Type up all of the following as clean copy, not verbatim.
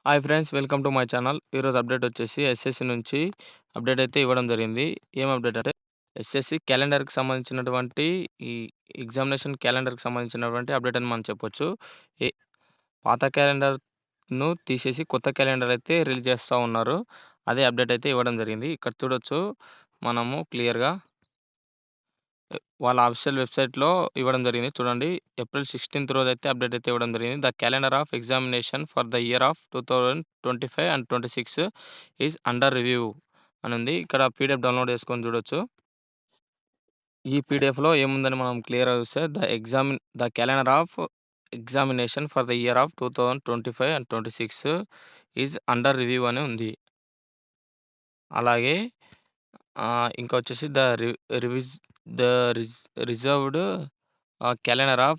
Hi friends, welcome to my channel. ఈరోజు update వచ్చేసి SSC నుంచి అప్డేట్ అయితే ఇవ్వడం జరిగింది. ఏం అప్డేట్ అంటే ఎస్ఎస్సి క్యాలెండర్‌కి సంబంధించినటువంటి ఈ ఎగ్జామినేషన్ క్యాలెండర్‌కి సంబంధించినటువంటి అప్డేట్ అని మనం చెప్పొచ్చు. ఏ పాత క్యాలెండర్‌ను తీసేసి కొత్త క్యాలెండర్ అయితే రిలీజ్ చేస్తా ఉన్నారు. అదే అప్డేట్ అయితే ఇవ్వడం జరిగింది. ఇక్కడ చూడొచ్చు మనము క్లియర్‌గా వాళ్ళ అఫీషియల్ వెబ్‌సైట్‌లో ఇవ్వడం జరిగింది. చూడండి, ఏప్రిల్ 16థ్ రోజైతే అప్డేట్ అయితే ఇవ్వడం జరిగింది. The calendar of examination for the year of 2025 and 26 is under review అని ఉంది. ఇక్కడ పీడిఎఫ్ డౌన్‌లోడ్ చేసుకొని చూడొచ్చు. ఈ పీడిఎఫ్‌లో ఏముందని మనం క్లియర్‌గా చూస్తే the calendar of examination for the year of 2025 and 26 is under review అని ఉంది. అలాగే ఇంకా వచ్చేసి revised the res reserved calendar of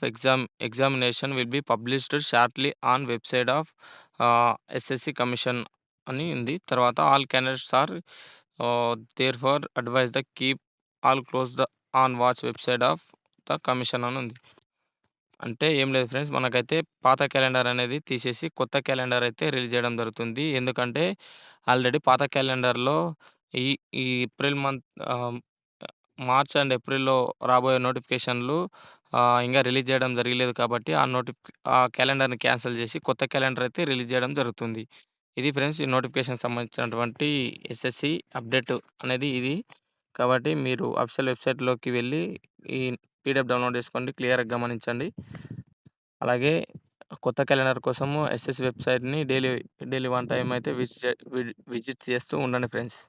examination will be published shortly on website of SSC Commission అని ఉంది. తర్వాత all candidates are therefore advised to keep all closed on watch website of the commission అని ఉంది. అంటే ఏం లేదు friends, మనకైతే పాత క్యాలెండర్ అనేది తీసేసి కొత్త క్యాలెండర్ అయితే రిలీజ్ చేయడం జరుగుతుంది. ఎందుకంటే ఆల్రెడీ పాత క్యాలెండర్‌లో ఈ ఈ ఏప్రిల్ మార్చ్ అండ్ ఏప్రిల్‌లో రాబోయే నోటిఫికేషన్‌లు ఇంగా రిలీజ్ చేయడం జరగలేదు కాబట్టి ఆ క్యాలెండర్‌ని క్యాన్సిల్ చేసి కొత్త క్యాలెండర్ అయితే రిలీజ్ చేయడం జరుగుతుంది. ఇది ఫ్రెండ్స్ ఈ నోటిఫికేషన్‌కి సంబంధించినటువంటి ఎస్ఎస్‌సి అప్డేట్ అనేది ఇది. కాబట్టి మీరు అఫీషియల్ వెబ్‌సైట్‌లోకి వెళ్లి ఈ పీడిఎఫ్ డౌన్‌లోడ్ చేసుకోండి. క్లియర్‌గా గమనించండి. అలాగే కొత్త క్యాలెండర్ కోసము ఎస్ఎస్‌సి వెబ్‌సైట్‌ని డైలీ వన్ టైమ్ అయితే విజిట్ చేస్తూ ఉండండి ఫ్రెండ్స్.